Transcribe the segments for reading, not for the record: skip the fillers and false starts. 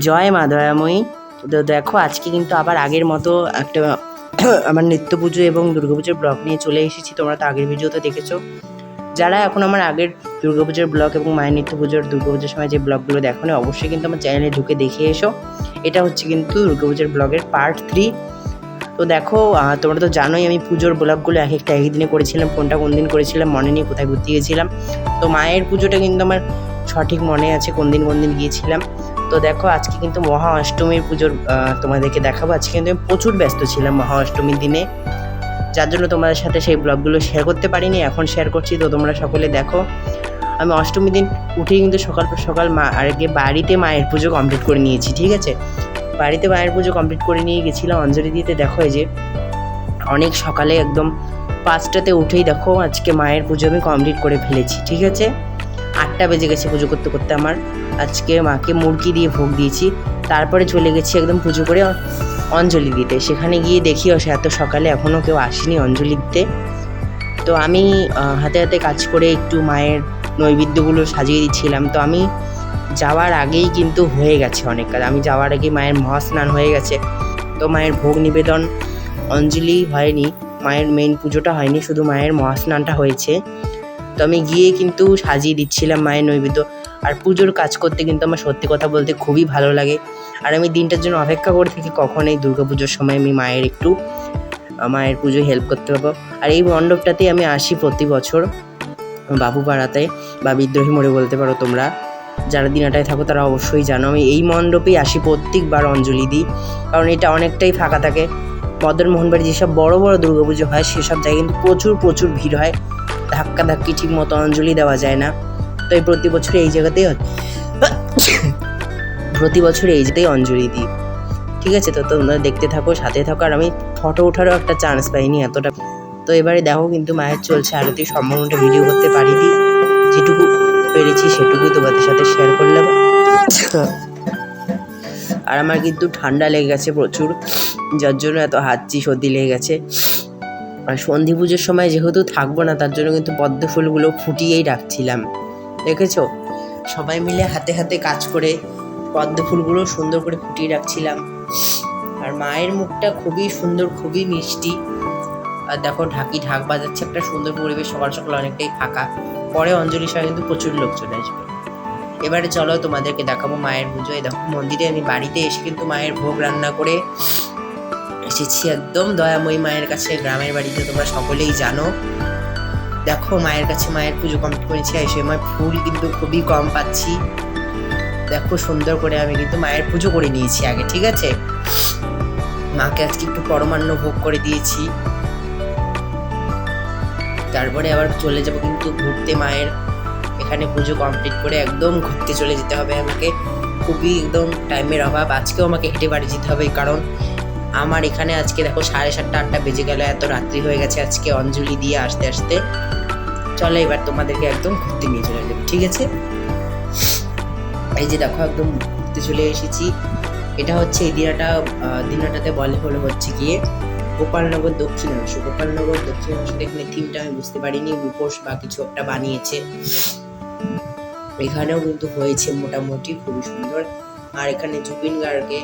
জয় মা দয়াময়ী। তো দেখো আজকে কিন্তু আবার আগের মতো একটা আমার নিত্য পুজো এবং দুর্গাপুজোর ব্লগ নিয়ে চলে এসেছি। তোমরা তো আগের ভিডিওতে দেখেছো। যারা এখন আমার আগের দুর্গাপুজোর ব্লগ এবং মায়ের নিত্য পুজোর দুর্গাপুজোর সময় যে ব্লগগুলো দেখো না, অবশ্যই কিন্তু আমার চ্যানেলে ঢুকে দেখে এসো। এটা হচ্ছে কিন্তু দুর্গাপুজোর ব্লগের পার্ট 3। তো দেখো তোমরা তো জানোই আমি পুজোর ব্লগগুলো এক একটা একদিনে করেছিলাম, কোনটা কোন দিন করেছিলাম মনে নেই, কোথায় ঘুরতে গিয়েছিলাম। তো মায়ের পুজোটা কিন্তু আমার সঠিক মনে আছে কোন দিন গিয়েছিলাম। তো দেখো আজকে কিন্তু মহা অষ্টমীর পুজোর তোমাদেরকে দেখাবো। আজকে কিন্তু আমি প্রচুর ব্যস্ত ছিলাম মহা অষ্টমীর দিনে, যার জন্য তোমাদের সাথে সেই ব্লগগুলো শেয়ার করতে পারিনি, এখন শেয়ার করছি। তো তোমরা সকলে দেখো, আমি অষ্টমীর দিন উঠেই কিন্তু সকাল সকাল আগে বাড়িতে মায়ের পুজো কমপ্লিট করে নিয়েছি। ঠিক আছে, বাড়িতে মায়ের পুজো কমপ্লিট করে নিয়ে গেছিলাম অঞ্জলি দিতে। দেখো এই যে অনেক সকালে একদম 5টাতে উঠেই দেখো আজকে মায়ের পুজো আমি কমপ্লিট করে ফেলেছি। ঠিক আছে, 8টা বেজে গেছে পুজো করতে করতে আমার। আজকে মাকে মুরগি দিয়ে ভোগ দিয়েছি, তারপরে চলে গেছি একদম পুজো করে অঞ্জলি দিতে। সেখানে গিয়ে দেখি এত সকালে এখনও কেউ আসেনি অঞ্জলি দিতে। তো আমি হাতে হাতে কাজ করে একটু মায়ের নৈবেদ্যগুলো সাজিয়ে দিচ্ছিলাম। তো আমি যাওয়ার আগেই কিন্তু হয়ে গেছে অনেক কাজ। আমি যাওয়ার আগেই মায়ের মহাস্নান হয়ে গেছে। তো মায়ের ভোগ নিবেদন, অঞ্জলি হয়নি, মায়ের মেইন পুজোটা হয়নি, শুধু মায়ের মহাস্নানটা হয়েছে। তো আমি গিয়ে কিন্তু সাজিয়ে দিচ্ছিলাম মায়ের নৈবেদ্য। আর পুজোর কাজ করতে কিন্তু আমার সত্যি কথা বলতে খুবই ভালো লাগে। আর আমি দিনটার জন্য অপেক্ষা করে থাকি কখন এই দুর্গাপুজোর সময় আমি মায়ের একটু মায়ের পুজোয় হেল্প করতে পারবো। আর এই মণ্ডপটাতেই আমি আসি প্রতি বছর, বাবুপাড়াতে বা বিদ্রোহী মোড়ে বলতে পারো তোমরা। যারা দিনাটায় থাকো তারা অবশ্যই জানো, আমি এই মণ্ডপেই আসি প্রত্যেকবার অঞ্জলি দিই, কারণ এটা অনেকটাই ফাঁকা থাকে। মদনমোহনবাড়ি যেসব বড় বড় দুর্গাপুজো হয় সেসব জায়গায় কিন্তু প্রচুর প্রচুর ভিড় হয়, ধাক্কাধাক্কি ঠিক মতো অঞ্জলি দেওয়া যায় না। তো এই প্রতি বছর এই জায়গাতেই অঞ্জলি দিই। ঠিক আছে, তো তোমরা দেখতে থাকো, সাথে থাকো। আর আমি ফটো ওঠারও একটা চান্স পাইনি এতটা। তো এবারে দেখো কিন্তু মায়ের চলছে আরতি, সম্পূর্ণটা ভিডিও করতে পারিনি, যেটুকু পেরেছি সেটুকুই তোমাদের সাথে শেয়ার করলাম। আর আমার কিন্তু ঠান্ডা লেগে গেছে প্রচুর, যার জন্য এত হাঁচি সর্দি লেগে গেছে। আর সন্ধি পুজোর সময় যেহেতু থাকবো না, তার জন্য কিন্তু পদ্ম ফুলগুলো ফুটিয়েই রাখছিলাম। দেখেছো, সবাই মিলে হাতে হাতে কাজ করে পদ্ম ফুলগুলো সুন্দর করে ফুটিয়ে রাখছিলাম। আর মায়ের মুখটা খুবই সুন্দর, খুবই মিষ্টি। আর দেখো ঢাক বাজাচ্ছে, একটা সুন্দর পরিবেশ, সকাল সকাল অনেকটাই ফাঁকা। পরে অঞ্জলির সময় কিন্তু প্রচুর লোক চলে আসবে। এবারে চলো তোমাদেরকে দেখাবো মায়ের পুজোয়। দেখো মন্দিরে আমি বাড়িতে এসে কিন্তু মায়ের ভোগ রান্না করে এসেছি একদম দয়াময়ী মায়ের কাছে, গ্রামের বাড়িতে, তোমরা সকলেই জানো। দেখো মায়ের কাছে মায়ের পুজো কমপ্লিট করেছি। এই সময় ফুল কিন্তু খুবই কম পাচ্ছি। দেখো সুন্দর করে আমি কিন্তু মায়ের পুজো করে নিয়েছি আগে। ঠিক আছে, মাকে আজকে একটু পরমান্ন ভোগ করে দিয়েছি। তারপরে আবার চলে যাব কিন্তু ঘুরতে। মায়ের এখানে পুজো কমপ্লিট করে একদম ঘুরতে চলে যেতে হবে আমাকে। খুবই একদম টাইমের অভাব, আজকেও আমাকে হেঁটে বাড়ি যেতে হবে, কারণ আমার এখানে আজকে দেখো 7:30 8টা বেজে গেল, এত রাত্রি হয়ে গেছে আজকে অঞ্জলি দিয়ে আসতে আসতে। চলো এবার তোমাদেরকে একদম ঘুরতে নিয়ে চলে যাবো। ঠিক আছে, এই যে দেখো একদম ঘুরতে চলে এসেছি। এটা হচ্ছে এই দিনাটাতে হলো হচ্ছে গিয়ে গোপালনগর দক্ষিণাংশ। গোপালনগর দক্ষিণাংশ এখানে থিমটা আমি বুঝতে পারিনি, মুখোশ বা কিছু একটা বানিয়েছে। এখানেও কিন্তু হয়েছে মোটামুটি খুবই সুন্দর। আর এখানে জুবিন গার্গকে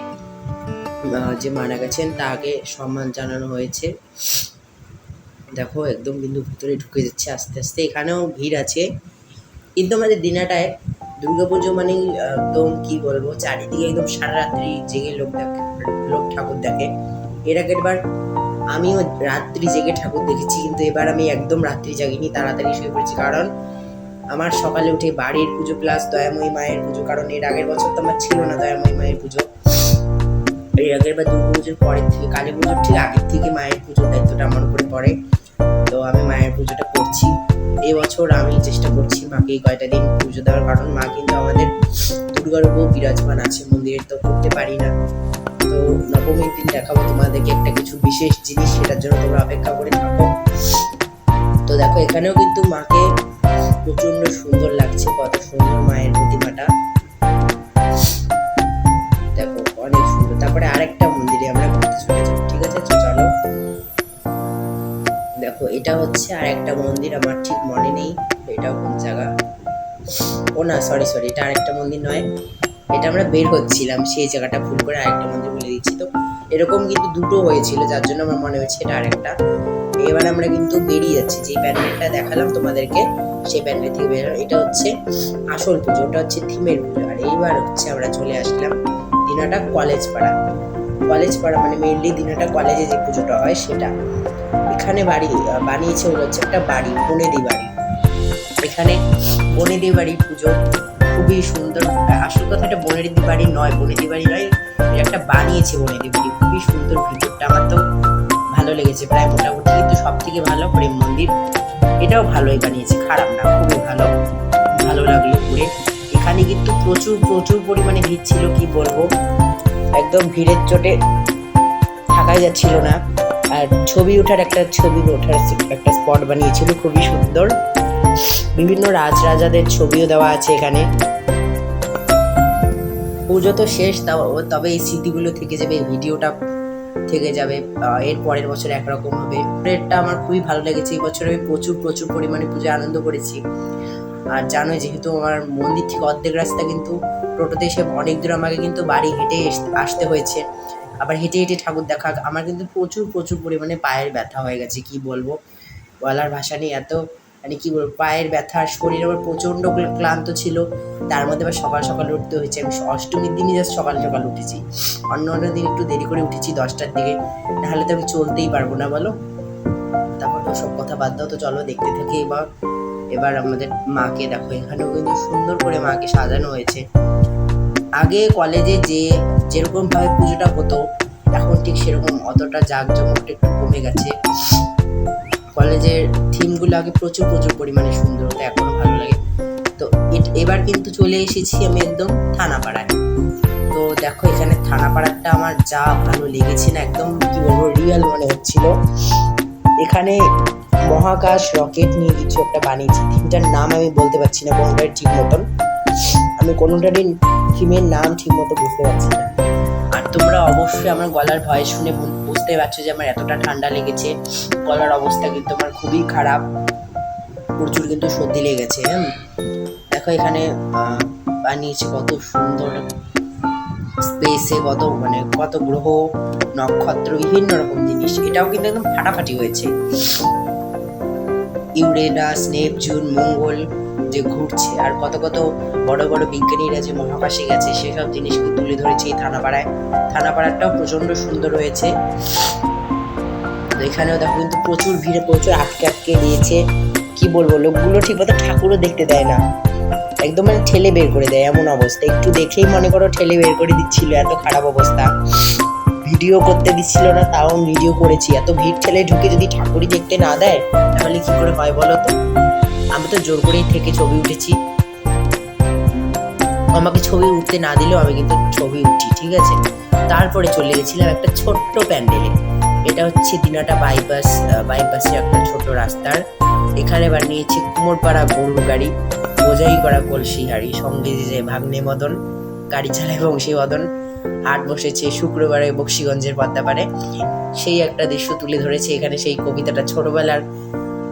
যে মারা গেছেন তাকে সম্মান জানানো হয়েছে। দেখো একদম কিন্তু ভিতরে ঢুকে যাচ্ছে আস্তে আস্তে। এখানেও ভিড় আছে, কিন্তু আমাদের দিনাটায় দুর্গাপুজো মানে একদম কি বলবো, চারিদিকে একদম সারা রাত্রি জেগে লোক ঠাকুর দেখে। এর আগের বার আমিও রাত্রি জেগে ঠাকুর দেখেছি, কিন্তু এবার আমি একদম রাত্রি জাগিনি, তাড়াতাড়ি শুয়ে পড়েছি, কারণ আমার সকালে উঠে বাড়ির পুজো প্লাস দয়াময়ী মায়ের পুজো। কারণ এর আগের বছর তো আমার ছিল না দয়াময়ী মায়ের পুজো। এর আগের বার দুর্গাপুজোর পরের থেকে, কালী পুজোর ঠিক আগের থেকে মায়ের পুজোর দায়িত্বটা আমার উপরে পড়ে। তো আমি মায়ের পুজোটা করছি এবছর। আমি চেষ্টা করছি মাকে এই কয়টা দিন পুজো দেওয়ার, কারণ মা কিন্তু আমাদের দুর্গার উপর বিরাজমান আছে মন্দিরে, তো করতে পারি না। তো নবমীর দিন দেখাবো তোমাদেরকে একটা কিছু বিশেষ জিনিস, সেটার জন্য তোমরা অপেক্ষা করে থাকো। তো দেখো এখানেও কিন্তু মাকে প্রচন্ড সুন্দর লাগছে, কত সুন্দর মায়ের প্রতিমাটা, দেখো অনেক সুন্দর। তারপরে আরেকটা মন্দিরে আমরা ঘুরতে চলে যাবো। ঠিক আছে, চলো। দেখো এটা হচ্ছে আরেকটা মন্দির, আমার ঠিক মনে নেই এটাও কোন জায়গা। ও না, সরি, এটা আরেকটা মন্দির নয়, এটা আমরা বের হচ্ছিলাম, সেই জায়গাটা ভুল করে আরেকটা মন্দির বলে দিচ্ছি। তো এরকম কিন্তু দুটো হয়েছিল, যার জন্য আমার মনে হচ্ছে এটা আরেকটা। এবার আমরা কিন্তু বেরিয়ে যাচ্ছি, যে প্যান্ডেলটা দেখালাম তোমাদেরকে সেই প্যান্ডেল থেকে বের। এটা হচ্ছে আসল পুজো, ওটা হচ্ছে থিমের পুজো। আর এইবার হচ্ছে আমরা চলে আসলাম দিনাটা কলেজ পাড়া। কলেজ পাড়া মানে মেইনলি দিনাটা কলেজে যে পুজোটা হয় সেটা। এখানে বাড়ি বানিয়েছে, ওগুলো হচ্ছে একটা বাড়ি, বনেদি বাড়ি। এখানে বনেদি বাড়ি পুজো খুবই সুন্দর। আসল কথা এটা বনেদি বাড়ি নয়, বনেদি বাড়ি নয়, একটা বানিয়েছে বনেদি বাড়ি, খুবই সুন্দর। ভিতরটা আমার তো ভালো লেগেছে প্রায় মোটামুটি, কিন্তু সব থেকে ভালো প্রেম মন্দির, এটাও ভালোই বানিয়েছে, খারাপ না, খুবই ভালো, ভালো লাগলো ঘুরে। এখানে কিন্তু প্রচুর প্রচুর পরিমাণে ভিড় ছিল, কি বলবো, একদম ভিড়ের চোটে থাকাই যাচ্ছিল না। আর ছবি ওঠার একটা স্পট বানিয়েছিল, খুবই সুন্দর। বিভিন্ন রাজরাজাদের ছবিও দেওয়া আছে এখানে। পুজো তো শেষ, তবে এই স্মৃতিগুলো থেকে যাবে, ভিডিওটা থেকে যাবে। এর পরের বছর একরকম হবে। এটা আমার খুবই ভালো লেগেছে। এই বছর আমি প্রচুর প্রচুর পরিমাণে পুজো আনন্দ করেছি। আর জানোই যেহেতু আমার মন্দির থেকে অর্ধেক রাস্তা কিন্তু টোটোতে এসে অনেক দূর আমাকে কিন্তু বাড়ি হেঁটে আসতে হয়েছে। আবার হেঁটে হেঁটে ঠাকুর দেখা, আমার কিন্তু প্রচুর প্রচুর পরিমাণে পায়ের ব্যথা হয়ে গেছে, কি বলবো, বলার ভাষা নেই। এত মানে কি বলবো, পায়ের ব্যথা, শরীর আমার প্রচণ্ড ক্লান্ত ছিল। তার মধ্যে আবার সকাল সকাল উঠতে হয়েছে। আমি অষ্টমীর দিনই জাস্ট সকাল সকাল উঠেছি, অন্য দিন একটু দেরি করে উঠেছি 10টার দিকে, নাহলে তো আমি চলতেই পারবো না বলো। তারপর তো সব কথা বাদ দাও, তো চলো দেখতে থাকি। এবার আমাদের মাকে দেখো, এখানেও কিন্তু সুন্দর করে মাকে সাজানো হয়েছে। আগে কলেজে যেরকম ভাবে পুজোটা হতো, এখন ঠিক সেরকম অতটা জাঁকজমকটা একটু কমে গেছে। কলেজের থিমগুলো আগে প্রচুর প্রচুর পরিমাণে সুন্দর হতো, এখনো ভালো লাগে। তো এবার কিন্তু চলে এসেছি আমি একদম থানাপাড়ায়। তো দেখো এখানে থানাপাড়াটা আমার যা ভালো লেগেছে না, একদম কি বলবো, রিয়েল মনে হচ্ছিল। এখানে মহাকাশ রকেট নিয়ে কিছু একটা বানিয়েছি, থিমটার নাম আমি বলতে পারছি না কোনোটার ঠিক মতন, আমি কোনোটারই থিমের নাম ঠিক মতো বুঝতে পারছি না। আর তোমরা অবশ্যই আমার গলার ভয়েস শুনে বুঝতে পারছো যে আমার এতটা ঠান্ডা লেগেছে, গলার অবস্থা কিন্তু আমার খুবই খারাপ, প্রচুর কিন্তু সর্দি লেগেছে। দেখো এখানে বানিয়েছে কত সুন্দর, স্পেসে কত গ্রহ নক্ষত্র, বিভিন্ন রকম জিনিস। এটাও কিন্তু একদম ফাটাফাটি হয়েছে। ইউরেনাস, নেপচুন, মঙ্গল যে ঘুরছে, আর কত কত বড় বড় বিজ্ঞানীরা যে মহাকাশে গেছে, সেসব জিনিসকে তুলে ধরেছে এই থানাপাড়ায়। থানাপাড়াটাও প্রচন্ড সুন্দর হয়েছে। তো এখানেও দেখো কিন্তু প্রচুর ভিড়ে, প্রচুর আটকে দিয়েছে, কি বলবো, লোকগুলো ঠিক মতো ঠাকুরও দেখতে দেয় না, একদম মানে ঠেলে বের করে দেয়, এমন অবস্থা। একটু দেখেই মনে করো ঠেলে বের করে দিচ্ছিল, এত খারাপ অবস্থা। ভিডিও করতে দিচ্ছিল না, তাও ভিডিও করেছি। এত ভিড় ঠেলে ঢুকে যদি ঠাকুরই দেখতে না দেয়, তাহলে কি করে হয় বলো তো। আমি তো জোর করেই থেকে ছবি উঠেছি, আমাকে ছবি উঠতে না দিলেও আমি কিন্তু ছবি উঠি, ঠিক আছে। তারপরে চলে গেছিলাম একটা ছোট্ট প্যান্ডেলে। এটা হচ্ছে দিনাটা বাইপাসের একটা ছোট রাস্তার। এখানে বানিয়েছে কুমোরপাড়া গরুর গাড়ি, বোঝাই করা কলসি হাড়ি, সঙ্গে যে ভাগ্নে মদন গাড়ি চালায় বংশী মদন। হাট বসেছে শুক্রবারে বক্সিগঞ্জের পদ্মাপাড়ে, সেই একটা দৃশ্য তুলে ধরেছে এখানে। সেই কবিতাটা ছোটবেলার,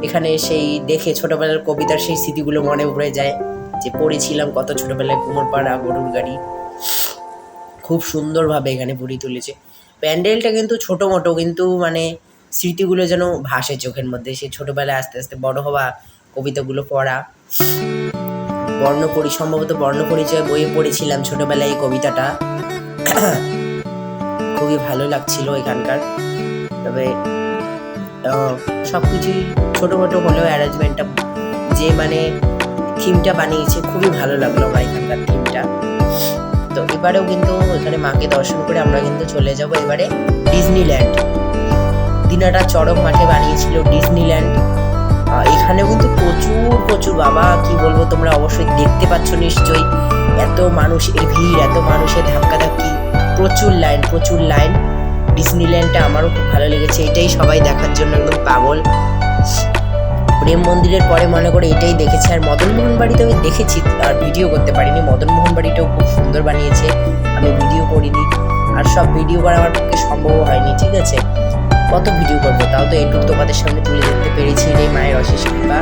এখানে সেই দেখে ছোটবেলার কবিতার সেই স্মৃতিগুলো মনে পড়ে যায়, যে পড়েছিলাম কত ছোটবেলায় কুমোরপাড়া গরুর গাড়ি। খুব সুন্দরভাবে এখানে ফুটিয়ে তুলেছে। প্যান্ডেলটা কিন্তু ছোটো মোটো, কিন্তু মানে স্মৃতিগুলো যেন ভাসে চোখের মধ্যে। সেই ছোটোবেলায় আস্তে আস্তে বড় হওয়া, কবিতাগুলো পড়া, সম্ভবত বর্ণপরিচয় বইয়ে পড়েছিলাম ছোটোবেলায় এই কবিতাটা। খুবই ভালো লাগছিল এখানকার। তবে সব কিছুই ছোটো মোটো হলেও অ্যারেঞ্জমেন্টটা, যে মানে থিমটা বানিয়েছে, খুবই ভালো লাগলো আমার এখানকার থিমটা। তো এবারেও কিন্তু এখানে মাকে দর্শন করে আমরা কিন্তু চলে যাব এবারে ডিজনিল্যান্ড। দিনাটা চড়ক মাঠে বানিয়েছিল ডিজনিল্যান্ড। এখানেও কিন্তু প্রচুর প্রচুর, বাবা কি বলবো, তোমরা অবশ্যই দেখতে পাচ্ছ নিশ্চয়ই, এত মানুষের ভিড়, এত মানুষের ধাক্কাধাক্কি, প্রচুর লাইন। ডিজনিল্যান্ডটা আমারও খুব ভালো লেগেছে, এটাই সবাই দেখার জন্য একদম পাগল। প্রেম মন্দিরের পরে মনে করে এটাই দেখেছি। আর মদনমোহন বাড়িতে আমি দেখেছি আর ভিডিও করতে পারিনি, মদনমোহন বাড়িটাও খুব সুন্দর বানিয়েছে, আমি ভিডিও করিনি। আর সব ভিডিও করা আমার পক্ষে সম্ভব হয়নি, ঠিক আছে, কত ভিডিও করবো, তাও তো এইটুকু তোমাদের সামনে তুলে ধরতে পেরেছি রে মায়ের অশেষ কৃপা।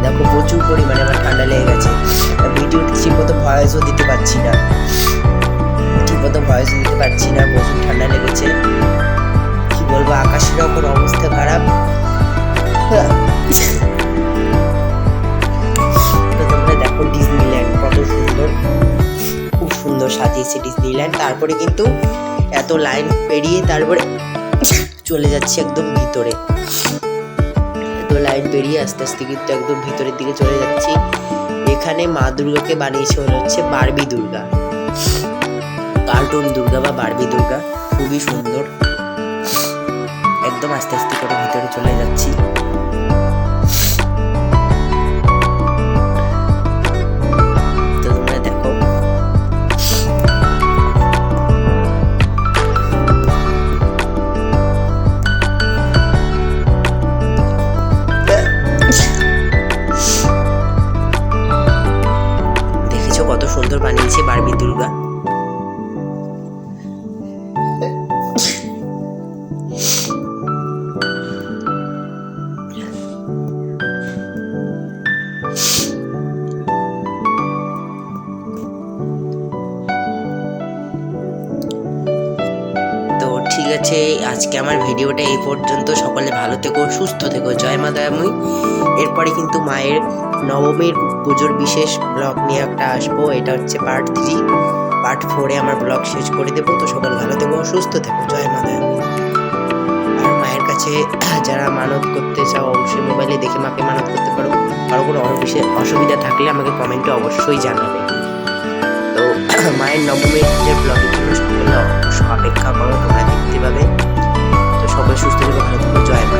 দেখো দেখো প্রচুর পরিমাণে আমার ঠান্ডা লেগে গেছে। ভিডিওতে ঠিকমতো ভয়েসও দিতে পারছি না, প্রচুর ঠান্ডা লেগেছে। কি বলবো, আকাশের ওপর অবস্থা খারাপ। তো তোমরা দেখো ডিজনিল্যান্ড কত সুন্দর, খুব সুন্দর সাজিয়েছে ডিজনিল্যান্ড। তারপরে কিন্তু এত লাইন পেরিয়ে তারপরে চলে যাচ্ছে একদম ভিতরে, লাইন পেরিয়ে আস্তে আস্তে কিন্তু একদম ভিতরের দিকে চলে যাচ্ছি। এখানে মা দুর্গাকে বানিয়েছে হচ্ছে বারবি দুর্গা, কার্টুন দুর্গা বা বারবি দুর্গা, খুবই সুন্দর। একদম আস্তে আস্তে করে ভিতরে চলে যাচ্ছি। তো তোমরা দেখো কত সুন্দর বানিয়েছে বারবি দুর্গা। তো ঠিক আছে, আজকে আমার ভিডিওটা এই পর্যন্ত। সকলে ভালো থেকো, সুস্থ থেকো, জয় মা দয়াময়ী। এরপরে কিন্তু মায়ের নবমীর পুজোর বিশেষ ব্লগ নিয়ে একটা আসবো, এটা হচ্ছে পার্ট 3। পার্ট 4-এ আমার ব্লগ শেষ করে দেবো। তো সকলে ভালো থেকো, সুস্থ থেকো, জয় মা দয়াময়ী। আর মায়ের কাছে যারা মানত করতে চাও অবশ্যই মোবাইলে দেখে মাকে মানত করতে পারো। কারো কোনো অসুবিধা থাকলে আমাকে কমেন্টে অবশ্যই জানাবে। তো মায়ের নবমীর পুজোর ব্লগের জন্য সকলে অপেক্ষা করো, তোমরা দেখতে পাবে। তো সকলে সুস্থ থেকো, ভালো থেকো, জয় মা।